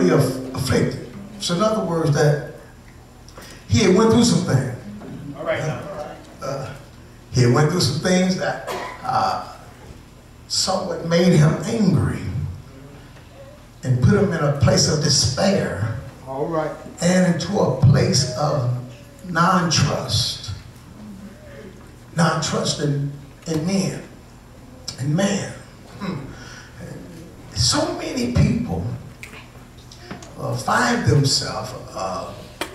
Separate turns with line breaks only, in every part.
severely afflicted. So in other words, that he had went through some things.
All right now.
He had went through some things that somewhat made him angry and put him in a place of despair.
All right.
And into a place of non-trust. Non-trust in men and man. So many people find themselves,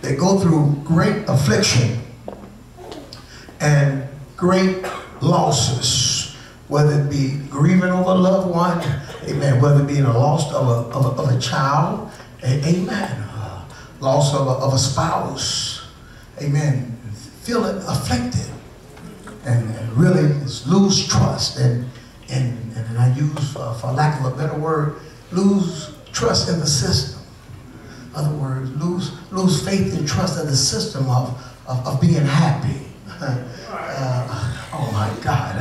they go through great affliction and great losses, whether it be grieving over a loved one, amen, whether it be the loss of a child, amen, loss of a spouse, amen, feeling afflicted and really lose trust and I use, for lack of a better word, lose trust in the system. In other words, lose faith and trust in the system of being happy. Oh my God.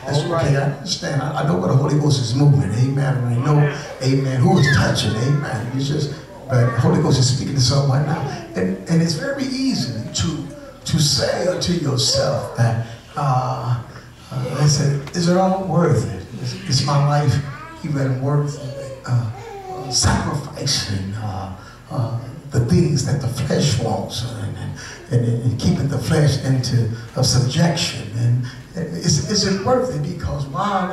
That's okay. I understand. I know where the Holy Ghost is moving. Amen. And I know, amen, who is touching. Amen. It's just, but the Holy Ghost is speaking to someone right now. And it's very easy to say unto yourself that, I said, is it all worth it? Is my life even worth sacrificing the things that the flesh wants and keeping the flesh into subjection? And is it worth it? Because while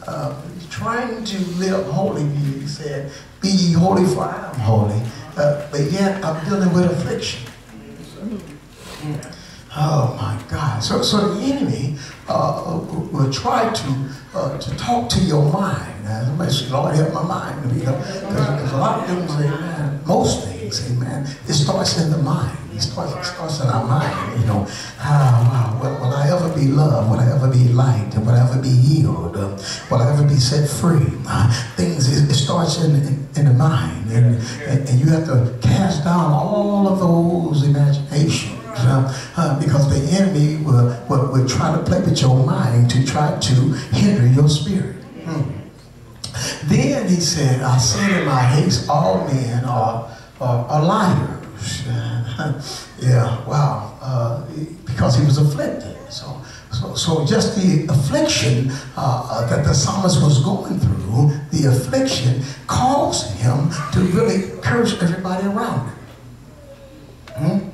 I'm trying to live holy, he said, be ye holy for I am holy, but yet I'm dealing with affliction. Oh my God. So the enemy will try to talk to your mind. Somebody say, Lord, help my mind. Because a lot of things, amen, most things, amen, it starts in the mind. It starts in our mind. You know, will I ever be loved? Will I ever be liked? Will I ever be healed? Will I ever be set free? It starts in the mind. And you have to cast down all of those imaginations. Because the enemy will try to play with your mind to try to hinder your spirit. Then he said, I said in my haste, all men are liars. Yeah, wow. Because he was afflicted. So just the affliction that the psalmist was going through, the affliction caused him to really curse everybody around him.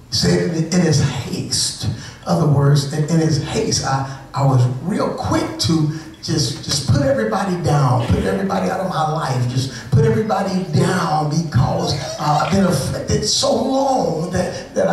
He said in his haste, in other words, in his haste, I was real quick to just put everybody down, put everybody out of my life, just put everybody down because I've been afflicted so long that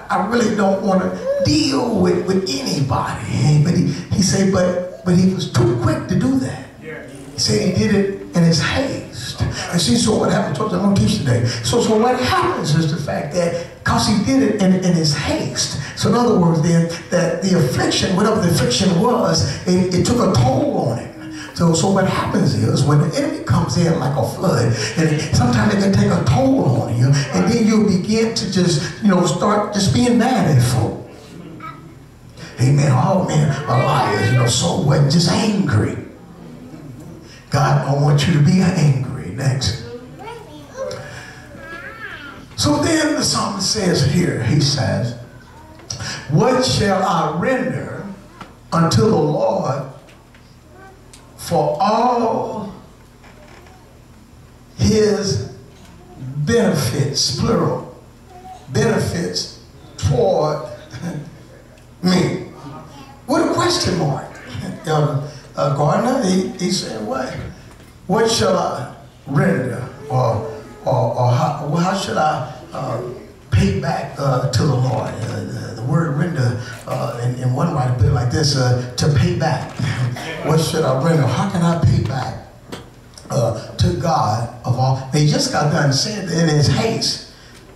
I really don't want to deal with anybody. But he said, but he was too quick to do that. He said he did it in his haste. And see, so what happened, I'm going to teach today. So what happens is the fact that because he did it in his haste. So in other words, then, that the affliction, whatever the affliction was, it took a toll on him. So what happens is when the enemy comes in like a flood, and sometimes it can take a toll on you, and then you'll begin to just, start just being mad at folk. Amen. Oh man, a liar, so what? Just angry. God don't want you to be angry. Next. So then the psalmist says here, he says, what shall I render unto the Lord for all his benefits, plural, benefits toward me? With a question mark. Gardner, he said, what shall I render, or how should I pay back to the Lord? The word render, in one writer put it like this, to pay back. What should I render? How can I pay back to God of all? He just got done saying that in his haste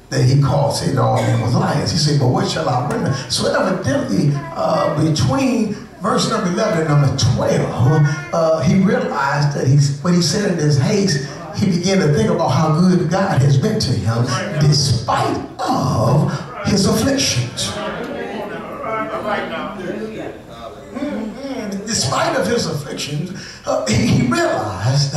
that he called, said all men was liars. He said, but what shall I render? So evidently, between verse number 11 and number 12, he realized that when he said in his haste, he began to think about how good God has been to him despite of his afflictions. Despite of his afflictions, he realized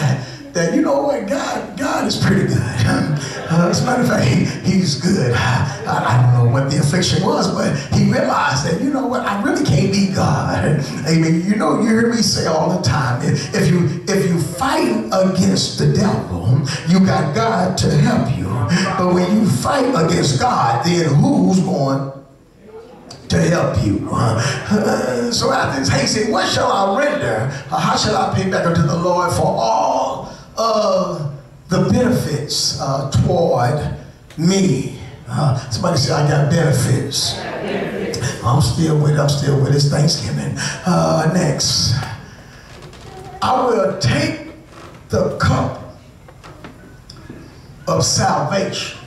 that, you know what, God is pretty good. As a matter of fact, he's good. I don't know what the affliction was, but he realized that, you know what, I really can't be God. Amen. You know, you hear me say all the time, if you fight against the devil, you got God to help you. But when you fight against God, then who's going to help you? So after this, he said, what shall I render? How shall I pay back unto the Lord for all of the benefits toward me? Somebody say, I got benefits. I'm still with it. It's Thanksgiving. Next. I will take the cup of salvation.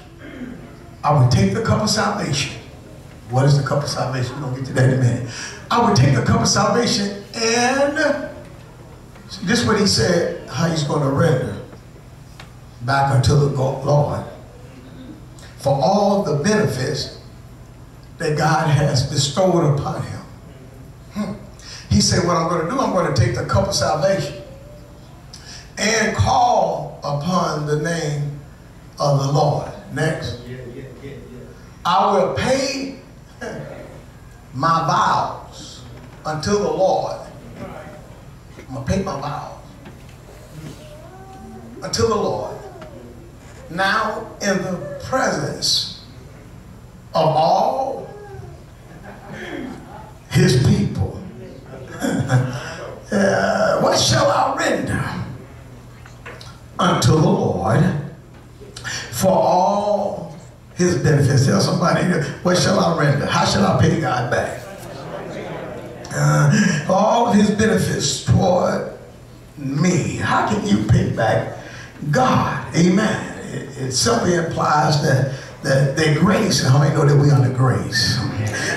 I will take the cup of salvation. What is the cup of salvation? We're going to get to that in a minute. I would take the cup of salvation, and this is what he said, how he's going to render back unto the Lord for all the benefits that God has bestowed upon him. He said, what I'm going to do, I'm going to take the cup of salvation and call upon the name of the Lord. Next. I will pay my vows unto the Lord. I'm going to pay my vows unto the Lord. Now in the presence of all his people. What shall I render unto the Lord for all his benefits? Tell somebody, what shall I render? How shall I pay God back? All of his benefits toward me. How can you pay back God? Amen. It simply implies that grace, and how many know that we under grace?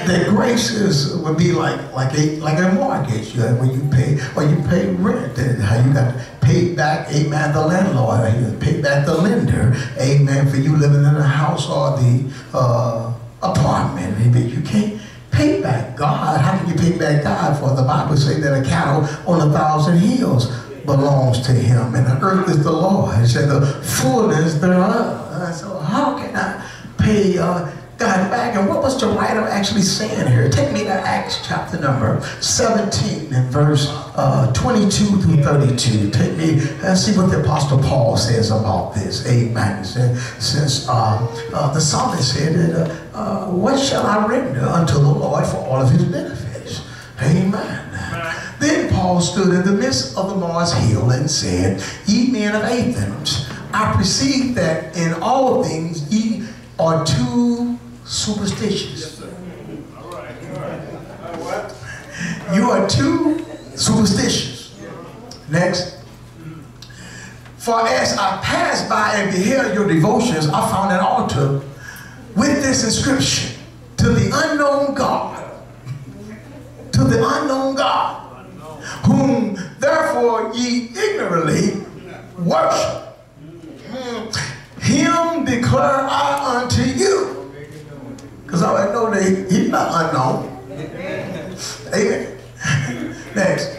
That grace would be like a mortgage when you pay rent, and how you got to pay back, amen, the landlord, or you pay back the lender, amen, for you living in the house or the apartment. Amen. You can't pay back God. How can you pay back God? For the Bible says that a cattle on 1,000 hills belongs to him, and the earth is the Lord. It said the fullness thereof. So how can I pay God back? And what was the writer actually saying here? Take me to Acts chapter number 17 and verse 22 through 32. Take me and see what the Apostle Paul says about this. Amen. Since the psalmist said that, what shall I render unto the Lord for all of his benefits? Amen. Then Paul stood in the midst of the Mars hill and said, ye men of Athens, I perceive that in all things ye are too superstitious. You are too superstitious. Next. For as I passed by and beheld your devotions, I found an altar with this inscription, to the unknown God. To the unknown God, whom therefore ye ignorantly worship. Him declare I unto you. Because I already know that he's not unknown. Amen. Next.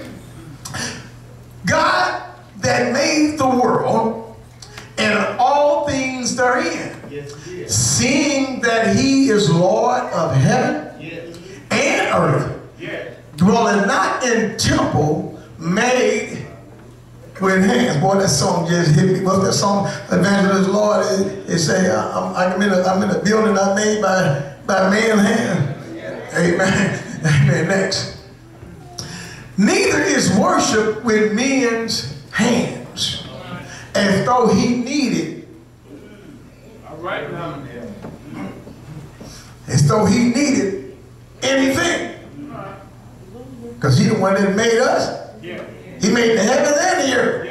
God that made the world and all things therein, seeing that he is Lord of heaven and earth, dwelling not in temple made with hands. Boy, that song just hit me. What's that song? Evangelist Lord, it say, I'm in a building I made by man's hand. Amen. Amen. Next. Neither is worship with men's hands, as though he needed. All right now. As though he needed anything. Because he's the one that made us. He made the heavens and the earth.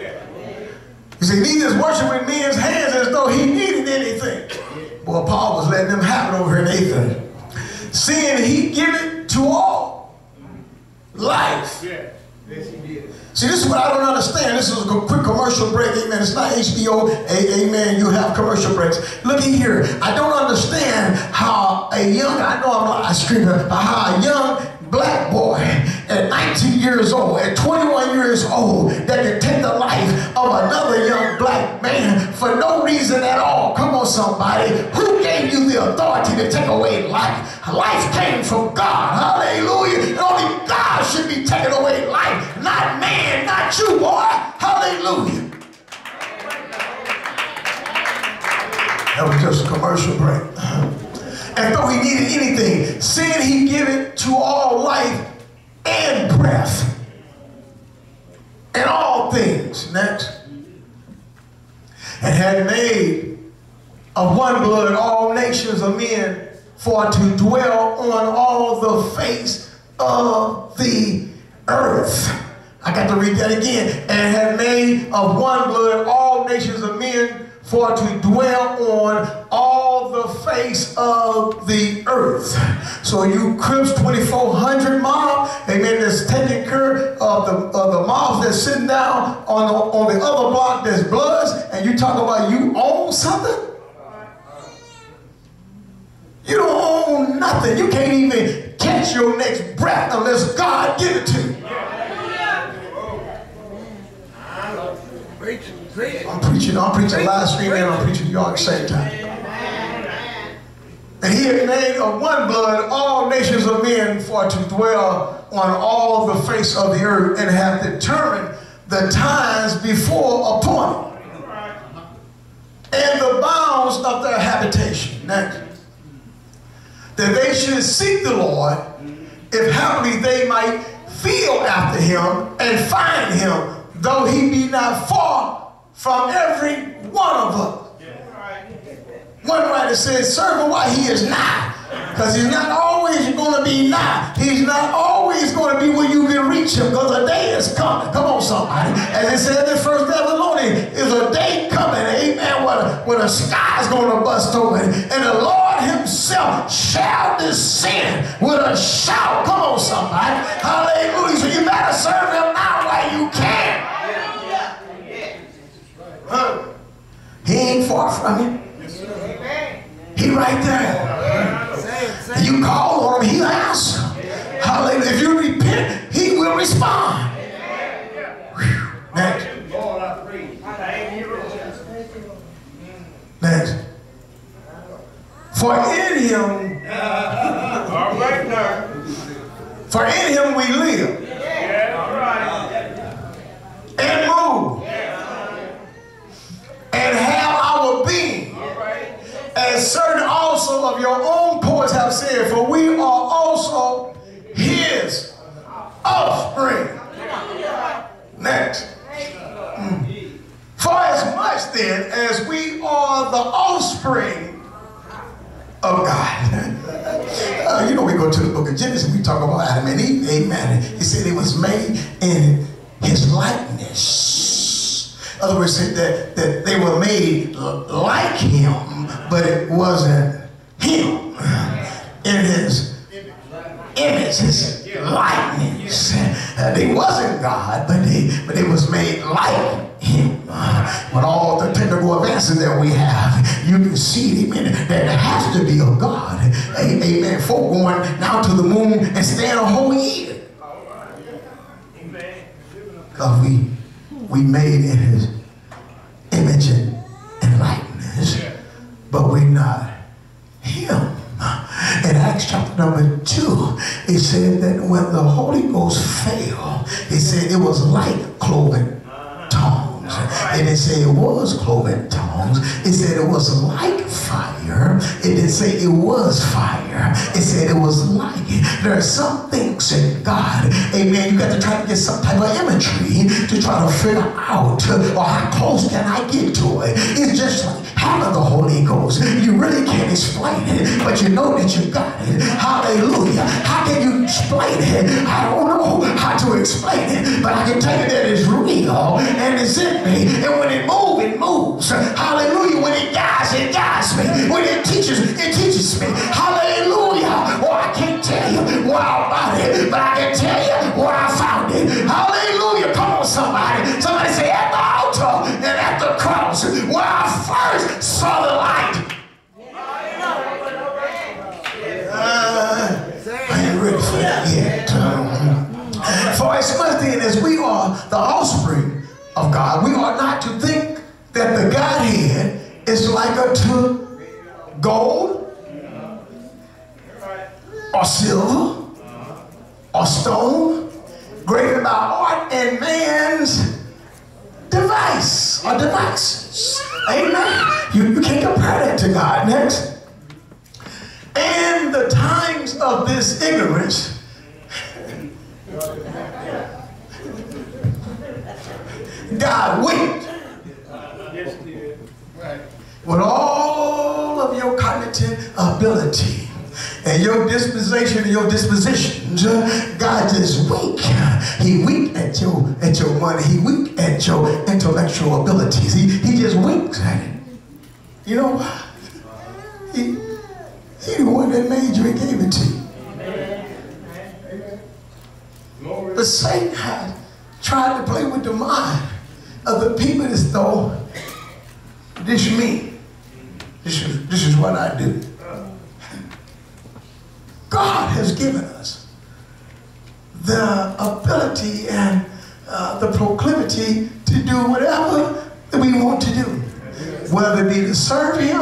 He said, neither is worship with men's hands as though he needed anything. Boy, Paul was letting them have it over in Athens. Seeing he give it to all. Life. See, this is what I don't understand. This is a quick commercial break. Amen. It's not HBO. Amen. You have commercial breaks. Look here. I don't understand how a young, I know I'm not a screamer, how a young black boy at 19 years old, at 21 years old, that can take the life of another young black man for no reason at all. Come on, somebody. Who gave you the authority to take away life? Life came from God. Hallelujah. And only God should be taking away life, not man, not you, boy. Hallelujah. That was just a commercial break. And though he needed anything, seeing he give it to all life and breath and all things. Next. And had made of one blood all nations of men for to dwell on all the face of the earth. I got to read that again. And had made of one blood all nations of men for to dwell on all the face of the earth. So you Crips 2400 mob, amen, that's taking care of the mobs that's sitting down on the other block that's Bloods, and you talk about you own something? You don't own nothing. You can't even catch your next breath unless God give it to you. I'm preaching live stream and I'm preaching to y'all at the same time. And he had made of one blood all nations of men for to dwell on all the face of the earth, and hath determined the times before appointed and the bounds of their habitation. Next. That they should seek the Lord, if haply they might feel after him and find him, though he be not far from every one of us. One writer says, serve him while he is nigh. Because he's not always going to be nigh. He's not always going to be where you can reach him, because a day is coming. Come on, somebody. As it said in 1 Thessalonians, is a day coming, amen, where the sky is going to bust open, and the Lord himself shall descend with a shout. Come on, somebody. Hallelujah. So you better serve him now while you can. He ain't far from you. He right there. You call on him, he'll answer. Hallelujah. If you repent, he will respond. Next. Next. For in him, for in him we live and move and have our being, as certain also of your own poets have said, for we are also his offspring. Next. For as much then as we are the offspring of God. You know, we go to the book of Genesis, we talk about Adam and Eve, amen. He said it was made in his likeness. In other words, said that they were made like him, but it wasn't him. In his image, his likeness. They wasn't God, but they was made like him. With all the technical advances that we have, you can see, amen, that there has to be a God. Amen. Folk going down to the moon and staying a whole year. Because we made in his image and likeness, but we're not him. In Acts chapter number 2, it said that when the Holy Ghost fell, it said it was like cloven tongues. And it said it was cloven tongues. It said it was like fire. It didn't say it was fire. It said it was like it. There are some things in God, amen, you got to try to get some type of imagery to try to figure out, or how close can I get to it. It's just like having the Holy Ghost. You really can't explain it, but you know that you got it. Hallelujah. How can you explain it? I don't know how to explain it, but I can tell you that it's real and it's in me. And when it moves, it moves. Hallelujah. When it guides me. When it teaches me. Hallelujah. Oh, I can't tell you where I found it, but I can tell you where I found it. Hallelujah. Come on, somebody. Somebody say, at the altar and at the cross, where I first saw the light. I ain't ready for that yet. to think that the Godhead is like unto gold or silver or stone, graven by art and man's device or devices. Amen. You can't compare that to God. Next. In the times of this ignorance, God winked with all of your cognitive ability and your disposition and your dispositions. God just winked. He winked at your money. He winked at your intellectual abilities. He just winks at it. You know why? He the one that made you and gave it to you. But Satan has tried to play with the mind of the people as though this is me. This is what I do. God has given us the ability and the proclivity to do whatever that we want to do, whether it be to serve Him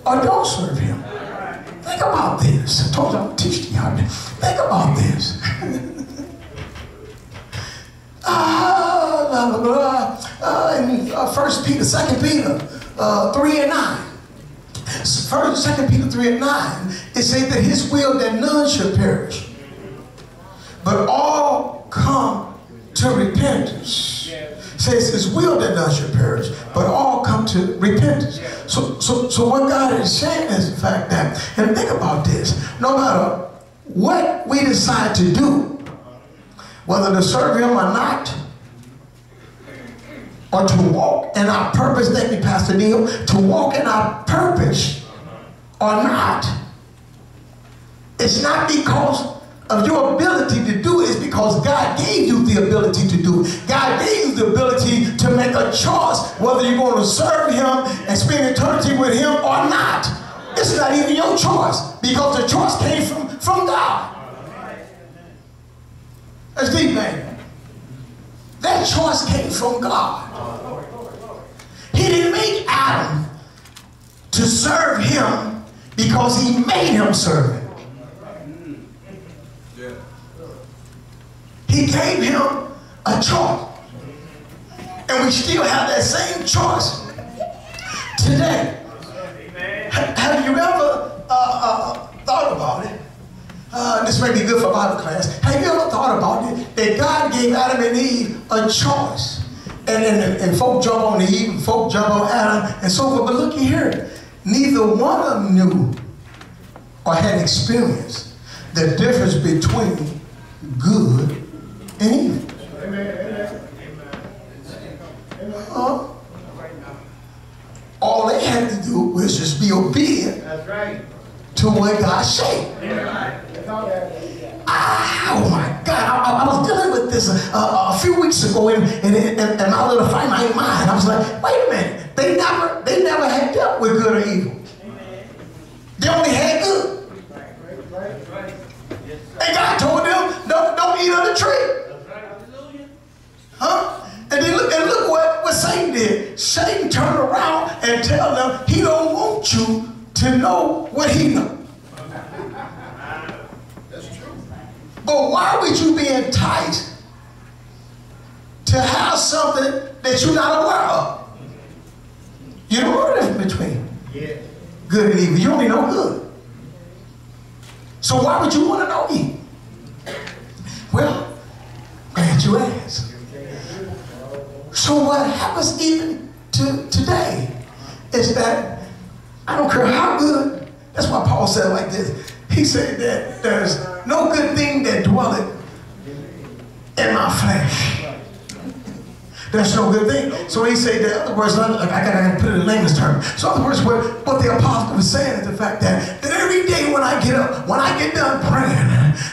or don't serve Him. Think about this. I told you I'm teaching you how to think about this. In 1 Peter, 2 Peter 3 and 9. 2 Peter 3 and 9, it says that His will that none should perish, but all come to repentance. It says His will that none should perish, but all come to repentance. So what God is saying is the fact that, and think about this, no matter what we decide to do, whether to serve Him or not, or to walk in our purpose, thank you, Pastor Neil, to walk in our purpose or not, it's not because of your ability to do it, it's because God gave you the ability to do it. God gave you the ability to make a choice whether you're going to serve Him and spend eternity with Him or not. It's not even your choice, because the choice came from God. That's deep, man. That choice came from God. He didn't make Adam to serve Him because He made him serve Him. He gave him a choice. And we still have that same choice today. Have you ever thought about it? This may be good for Bible class. Have you ever thought about it that God gave Adam and Eve a choice? And folk jump on Eve, and folk jump on Adam, and so forth. But look here, neither one of them knew or had experienced the difference between good and evil. All they had to do was just be obedient to what God said. Oh my God, I was dealing with this a few weeks ago in my little finite mind. I was like, wait a minute, they never had dealt with good or evil. They only had good. And God told them, don't eat of the tree. Huh? And then look what Satan did. Satan turned around and tell them he don't want you to know what he knows. But why would you be enticed to have something that you're not aware of? You don't know the difference between good and evil. You only know good. So why would you want to know evil? Well, glad you asked. So what happens even to today is that I don't care how good, that's why Paul said like this. He said that there's no good thing that dwelleth in my flesh. There's no good thing. So he said that, other words, I gotta put it in layman's terms. So in other words, what the apostle was saying is the fact that every day when I get up, when I get done praying,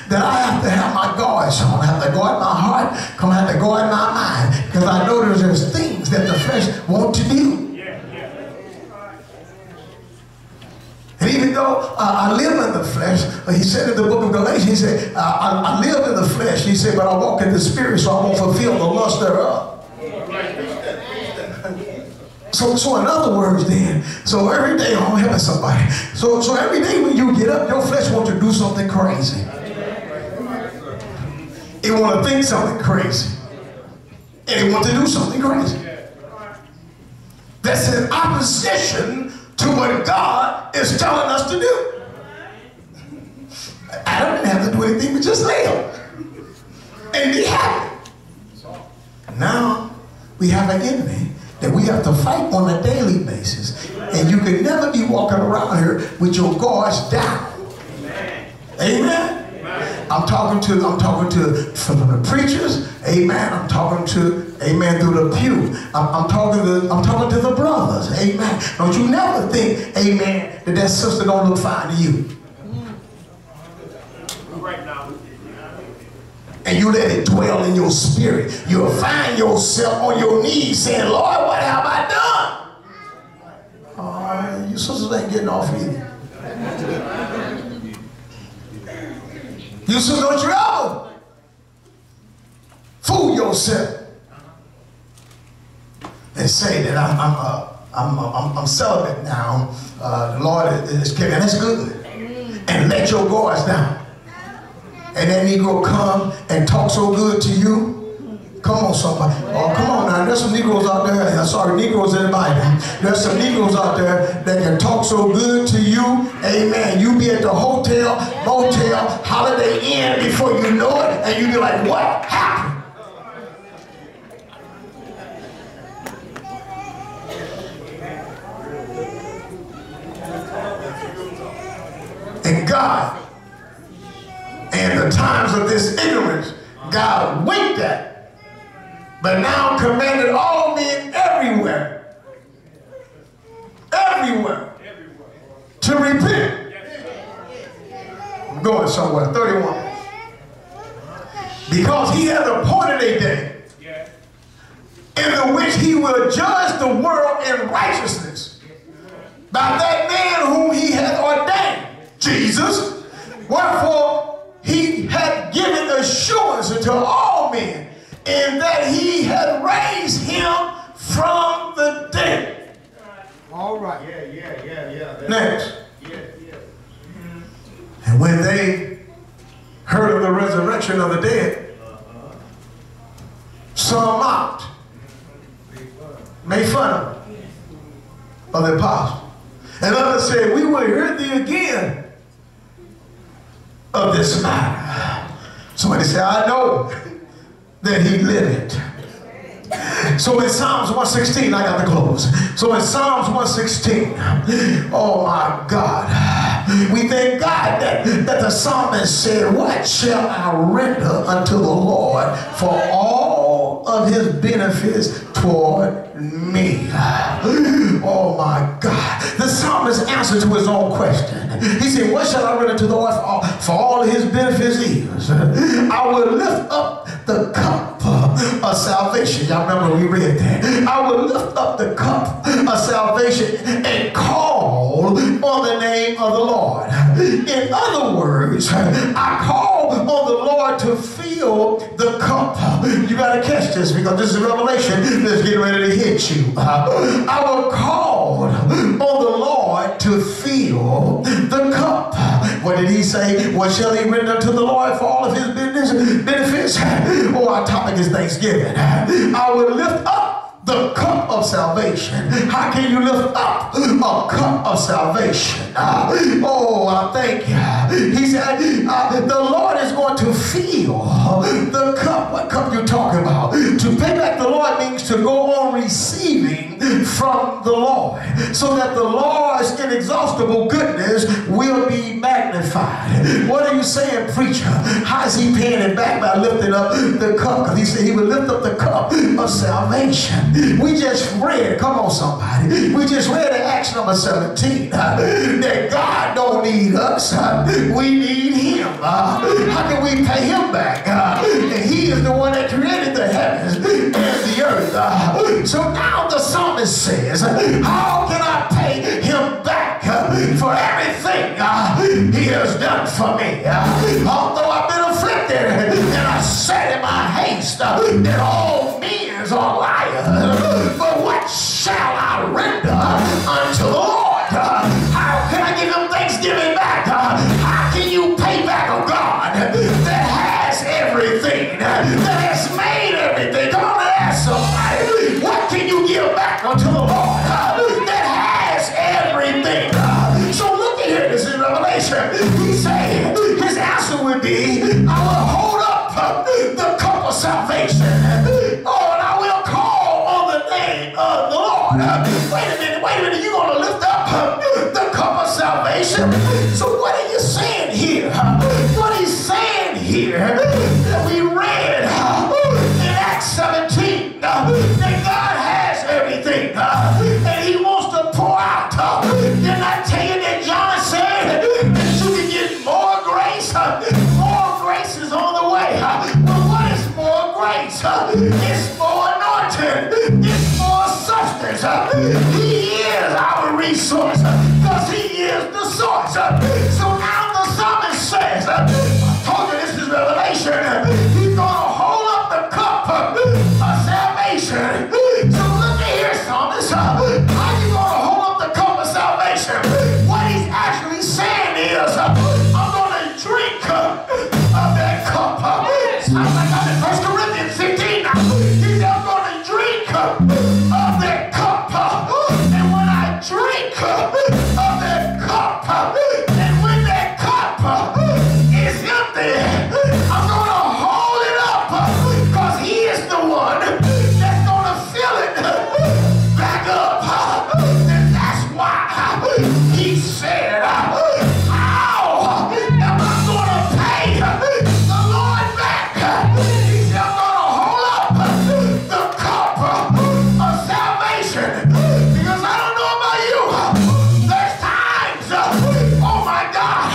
that I have to have my guards on. I have to guard my heart, I have to guard my mind, because I know there's things that the flesh want to do. And even though I live in the flesh, he said in the book of Galatians, he said, I live in the flesh, he said, but I walk in the spirit, so I won't fulfill the lust thereof. So in other words then, so every day, I'm helping somebody. So every day when you get up, your flesh wants to do something crazy. It want to think something crazy. And it want to do something crazy. That's in opposition to what God is telling us to do. Adam didn't have to do anything but just live and be happy. Now we have an enemy that we have to fight on a daily basis, and you can never be walking around here with your guards down. Amen. I'm talking to from the preachers, amen. I'm talking to, amen, through the pew. I'm talking to the brothers, amen. Don't you never think, amen, that sister don't look fine to you. Right now. And you let it dwell in your spirit. You'll find yourself on your knees saying, Lord, what have I done? You sisters ain't getting off either. You sisters, don't you ever fool yourself and say that I'm celibate now. The Lord is giving. That's good. And let your guards down. And that Negro come and talk so good to you. Come on, somebody. Oh, come on now. There's some Negroes out there. Sorry, Negroes in the Bible. There's some Negroes out there that can talk so good to you. Amen. You be at the hotel, motel, Holiday Inn before you know it, and you be like, what happened? And God, and the times of this ignorance, God winked at, but now commanded all men everywhere to repent. I'm going somewhere. 31. Because he has appointed a day in the which he will judge the world in righteousness by that man whom he hath ordained, Jesus. Wherefore he had given assurance unto all men, in that he had raised him from the dead. All right. Yeah. Next. And when they heard of the resurrection of the dead, some mocked, made fun of the apostle. And others said, we will hear thee again of this matter. Somebody said, I know that he lived. So in Psalms 116, I got to close. So in Psalms 116, oh my God, we thank God that the psalmist said, what shall I render unto the Lord for all of his benefits toward me? Oh my God. The psalmist answered to his own question. He said, what shall I render to the Lord for all of his benefits is? I will lift up the cup of salvation. Y'all remember we read that. I will lift up the cup of salvation and call on the name of the Lord. In other words, I call on the Lord to fill the cup. You got to catch this, because this is a revelation that's getting ready to hit you. I will call on the Lord to fill the cup. What did he say? What shall he render to the Lord for all of his benefits? Oh, our topic is Thanksgiving. I will lift up the cup of salvation. How can you lift up a cup of salvation? Oh, I thank you. He said, the Lord is going to fill the cup. What cup you talking about? To pay back the Lord means to go on receiving from the Lord, so that the Lord's inexhaustible goodness will be magnified. What are you saying, preacher? How is he paying it back? By lifting up the cup. Because he said he would lift up the cup of salvation. We just read, come on somebody, we just read in Acts number 17 that God don't need us, we need him. How can we pay him back? And he is the one that created the heavens and the earth. So now the psalmist says, how can I pay him back for everything he has done for me? Although I've been afflicted, and I said in my haste that all men are liars, but what shall I is the source. So now the psalmist says, I told you this is Revelation, he's going to hold up the cup of salvation. So look at here, psalmist. How are you going to hold up the cup of salvation? What he's actually saying is, I'm going to drink of that cup. Sounds like I'm in 1 Corinthians 15 now. He said, I'm going to drink of that cup. And when I drink of that cup, and when that cup is empty, I'm going to hold it up, because he is the one that's going to fill it back up. And that's why he said, how am I going to pay the Lord back? He said, I'm going to hold up the cup of salvation, because I don't know about you, there's times, oh my God,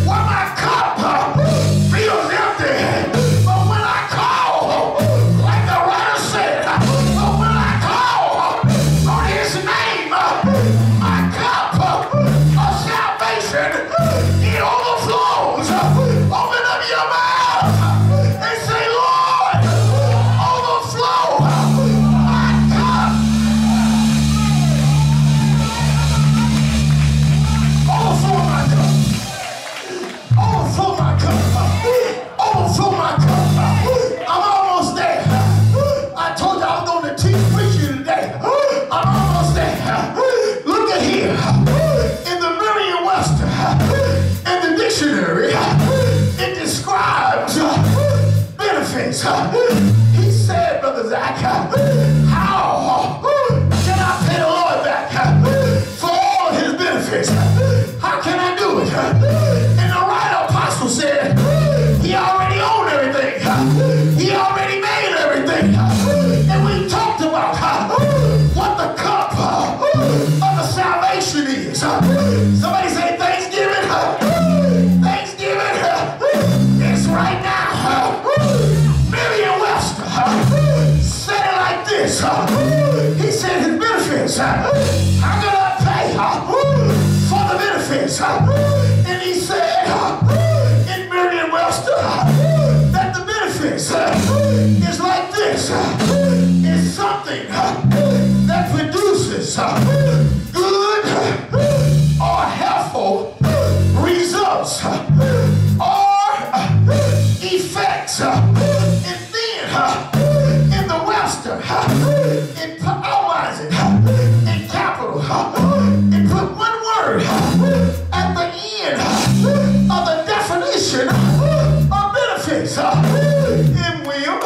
when my cup feels empty, but when I call, like the writer said, but when I call on his name, my cup of salvation, it overflows. Open up your mouth and say, Lord, overflow my cup. Overflow my cup. Overflow my cup. Overflow my cup. I'm almost there. I told you I was going to preach you today. I'm almost there. Look at here. In the Merriam-Webster, in the dictionary, it describes benefits. He said, Brother Zach, how can I pay the Lord back for all of his benefits? How can I do it? And the right apostle said, he already owned everything. He already made everything. And we talked about what the cup of the salvation is. Somebody say Thanksgiving. Thanksgiving is right now. Merriam-Webster said it like this. He said his benefits. How can I pay for the benefits? And he said in Merriam-Webster that the benefits is like this. It's something that produces good or helpful results or effects. And then in the Webster, it outlines it in capital. It put one word at the end of the definition of benefits. In William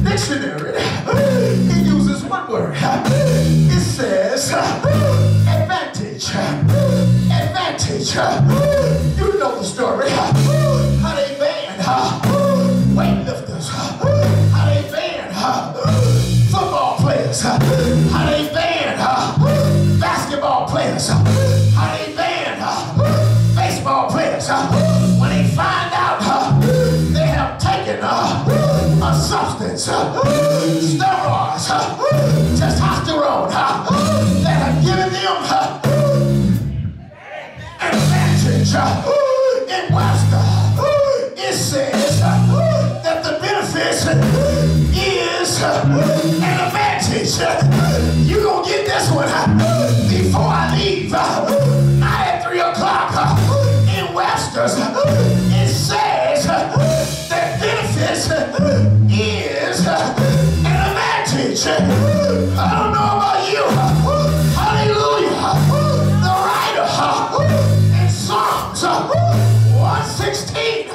Dictionary, it uses one word. It says advantage. Advantage. You know the story. How they banned weightlifters. How they banned football players. How they banned basketball players. How they banned baseball players. When they find out they have taken a substance, steroids, testosterone, that have given them an advantage. In Webster, it says that the benefits is an advantage. You gonna get this one before I leave. Not at 3 o'clock. In Webster's, it says that benefits is an advantage. I don't know about you. Hallelujah. The writer in Psalms 116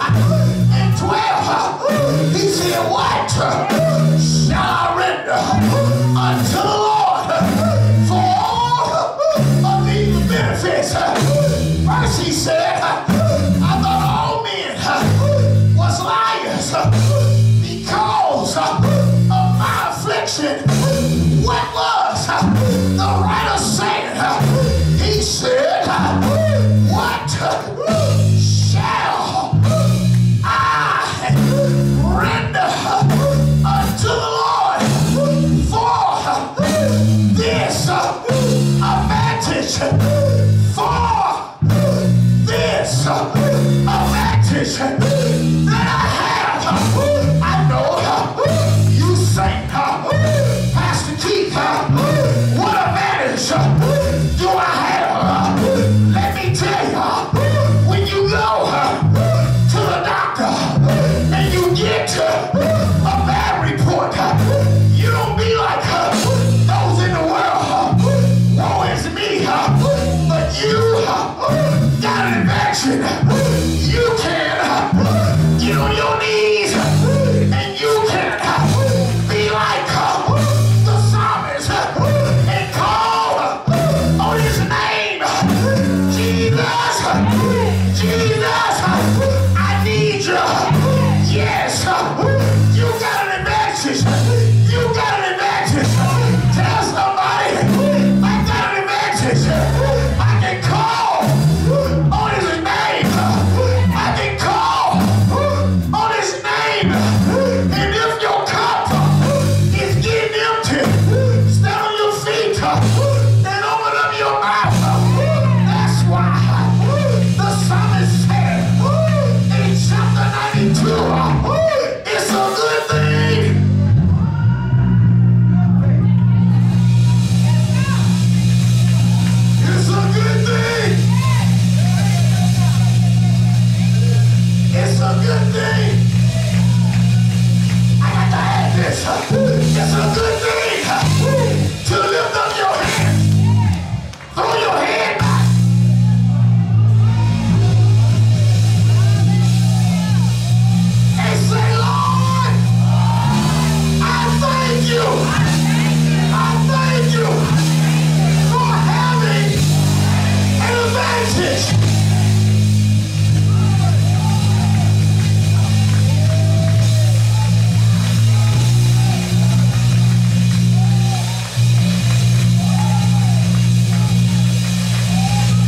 and 12, he said, what shall I render unto the Lord for all of these benefits? First he said, I thought all men was liars because of my affliction. What was the writer saying? He said, what shall I render unto the Lord for this advantage? For advantage that I have. I know you say, Pastor Keith, what advantage do I have? Let me tell you, when you go to the doctor and you get a bad report, you don't be like those in the world. Woe is me, but you got an invention. You can get on your knees and you can be like the psalmist and call on his name. Jesus, Jesus, I need you. Yes, you got an advantage. You got an advantage. Tell somebody, I got an advantage. I can call on his name. I can call on his name. And if your cup is getting empty, stand on your feet and open up your mouth. That's why the psalmist said in chapter 92, it's a good thing. It's a good thing. It's a good thing. I got to add this. It's a good thing to lift up your hands. Throw your head back. And say, Lord, I thank you. I thank you for having an advantage.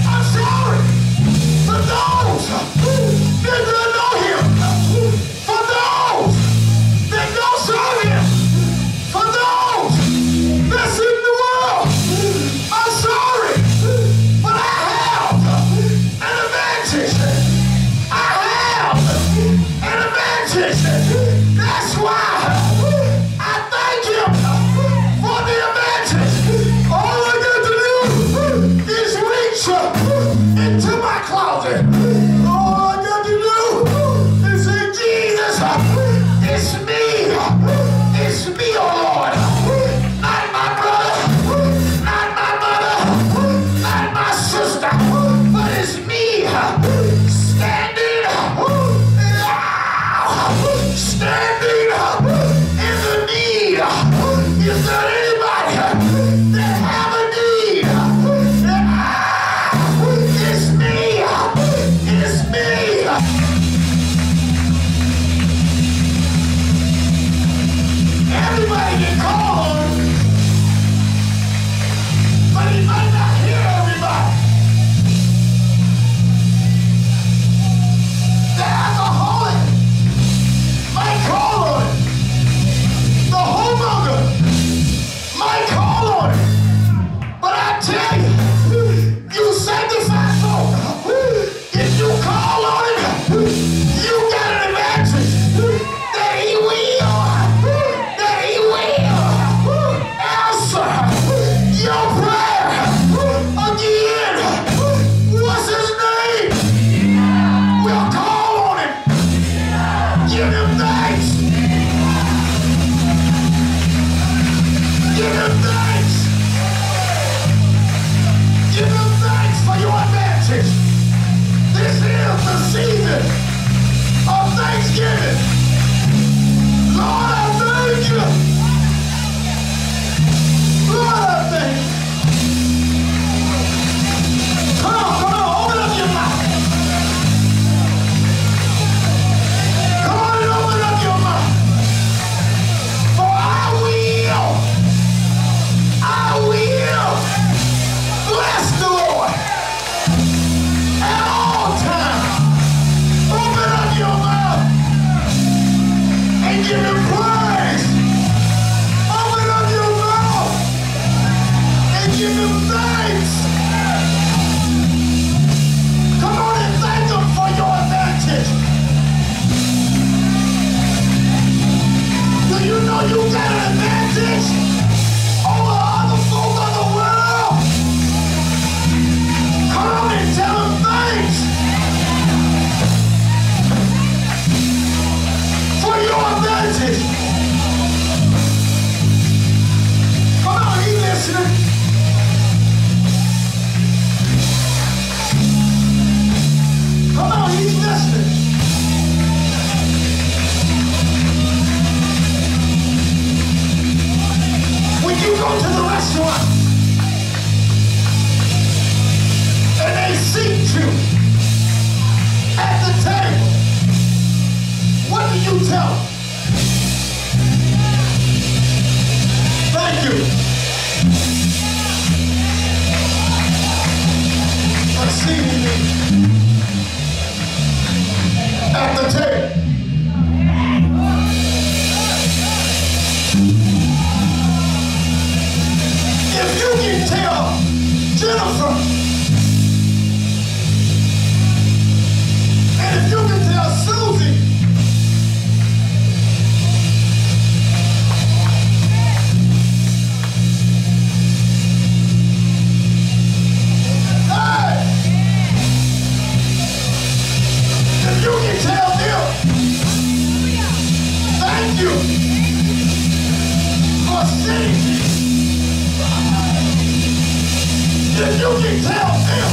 I'm sorry for those that don't know him, for those that don't serve him, for those that's in the world. I'm sorry, but I have an advantage. I have an advantage. That's why I thank him for the advantage. All I got to do is reach into my closet. All I got to do is say, Jesus, it's me. It's me, oh Lord. Not my brother, not my mother, not my sister, but it's me standing in the need. Is there anybody that have a need? It's me. It's me. Everybody can call on him, but he might not hear everybody. The alcoholic might call on him. The whoremonger might call on him. But I tell you, you sanctified folk, if you call on him, you got an advantage. That he will answer your prayer again. What's his name? We'll call on him. Give him thanks. Give him thanks. Give him thanks for your advantage. This is the season of Thanksgiving. Lord, I thank you. Lord, I thank you. Come on, open up your mouth. Come on and open up your mouth. For I will bless the Lord at all times. Open up your mouth. What do you tell them? Thank you. Exceedingly at the table. If you can tell Jennifer, and if you can tell Susie, if you can tell them, thank you for sitting. If you can tell them,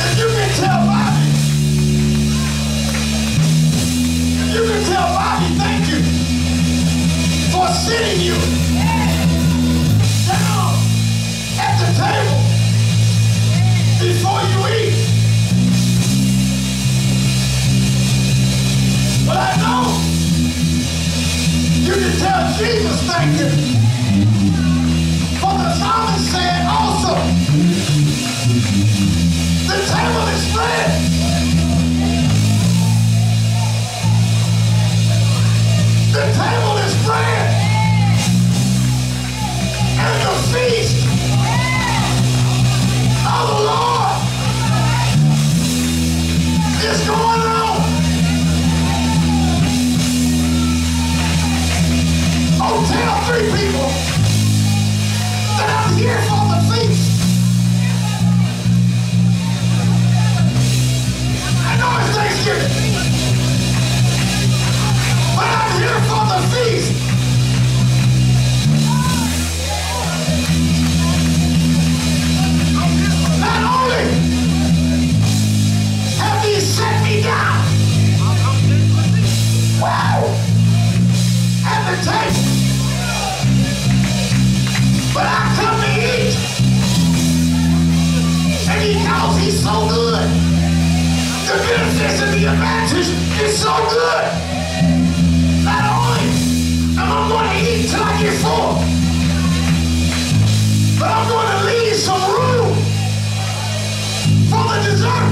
if you can tell Bobby, if you can tell Bobby, thank you for sitting you down at the table before you eat. But I know you can tell Jesus thank you. For the psalmist said also, the table is spread. The table is spread. And the feast of the Lord is going on. Oh, tell 3 people that I'm here for the feast. I know it's Thanksgiving, but I'm here for the feast. Not only have He set me down, wow, at the table, but I come to eat, and because He's so good, the benefits and the advantage is so good. Not only am I going to eat till I get full, but I'm going to leave some room for the dessert.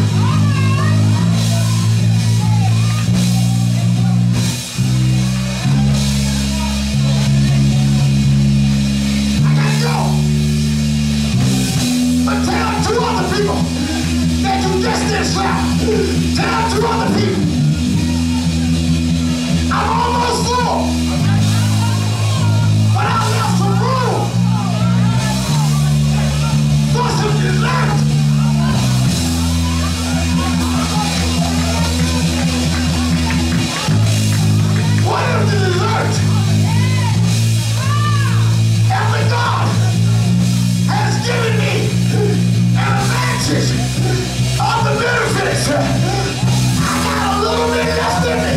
I gotta go. But tell 2 other people that you just did slap. Tell 2 other people I'm almost full, but I left some room for some dessert. What is the dessert? Every God has given me an advantage of the benefits. I got a little bit left in me.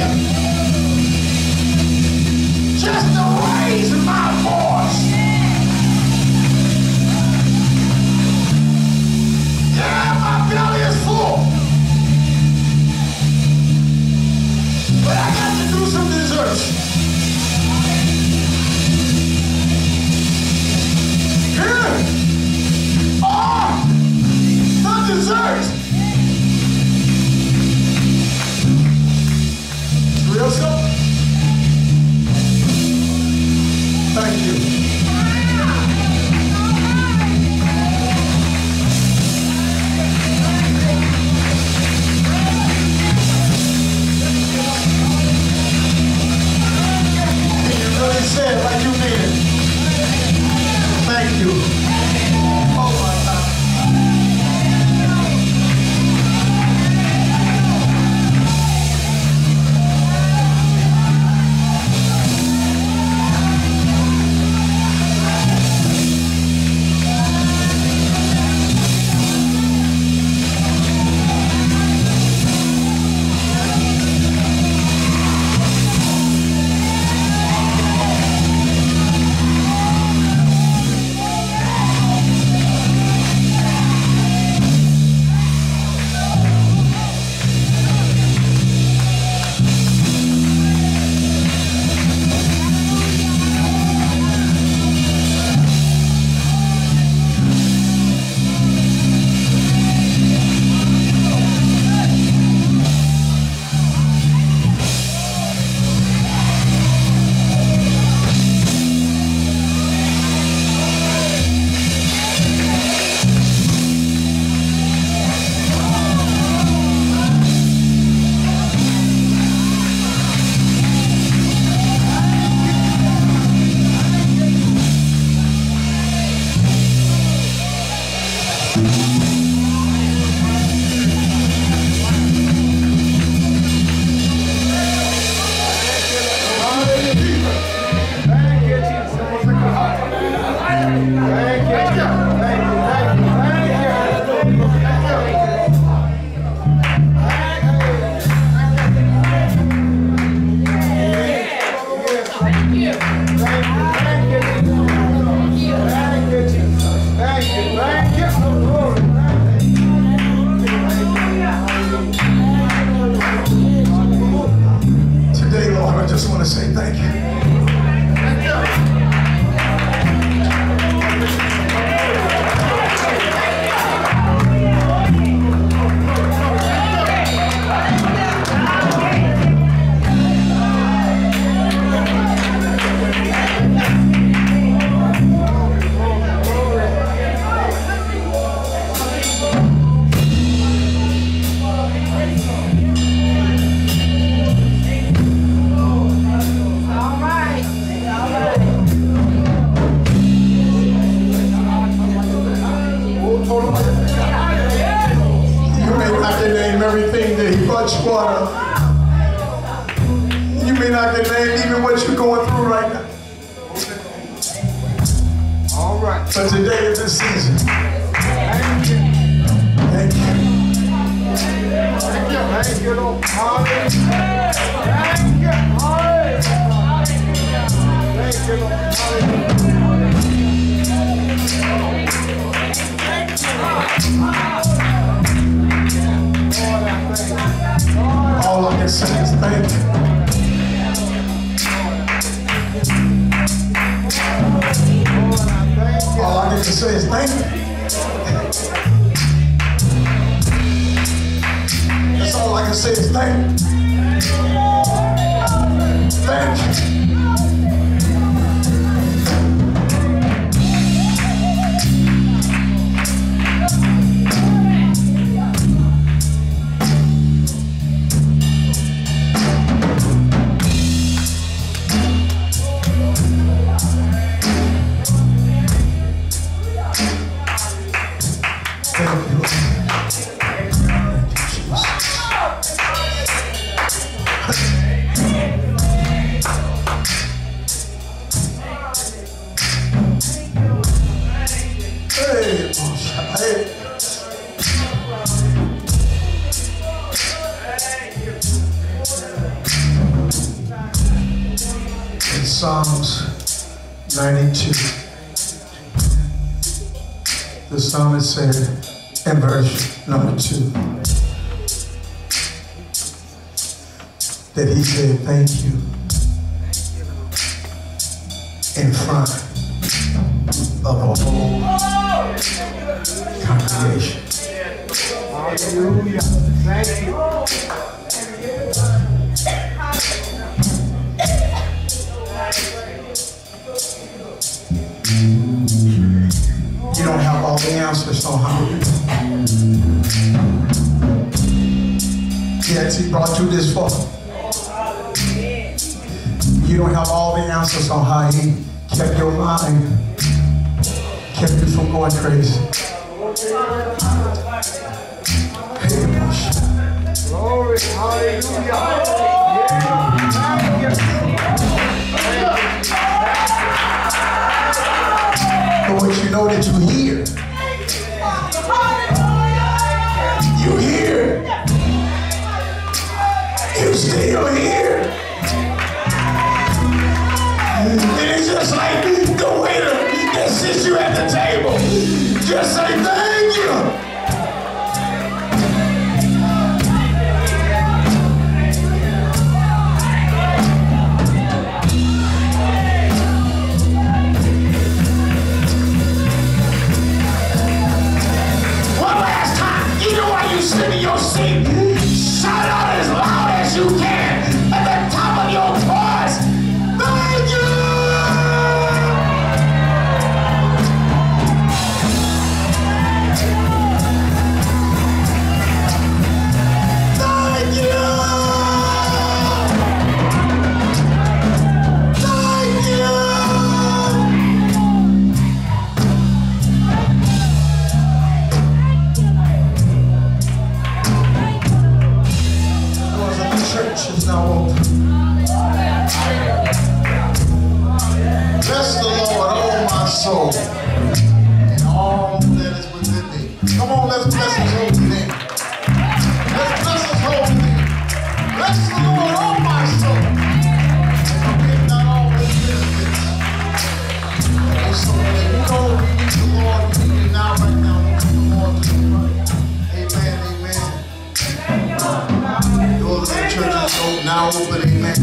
much water. You may not get named even what you're going through right now.
All right.
But today is the season.
Thank you.
Thank you.
Thank you. Thank you, Lord. Hallelujah. Thank you. Hallelujah. Thank you, Lord. Hallelujah.
All I can say is thank you. All I get to say is thank you. That's all I can say is thank you. Thank you. In Psalms 92, the psalmist said in verse number 2 that he said thank you in front of the whole congregation.
Hallelujah. Thank you.
You don't have all the answers on how to do it. Yes, he brought you this far. You don't have all the answers on how he kept your mind, kept you from going crazy.
Glory. Hallelujah. Yeah.
But what you know that you hear. You hear. You still hear. And it's just like the waiter that sits you at the table. Just say thank you. Sit in your seat, shout out as loud as you can at the top of your voice. Thank you! Thank you! Thank you! Church is now open. Bless the Lord, oh my soul, and all that is within me. Come on, let's bless his holy name. Let's bless his holy name. Bless the Lord, oh my soul, and forget not all his benefits. And so when you know we need the Lord, we need it now, right now. We need the Lord to pray. Amen, amen. Doors of the church is now open, amen.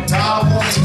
God wants to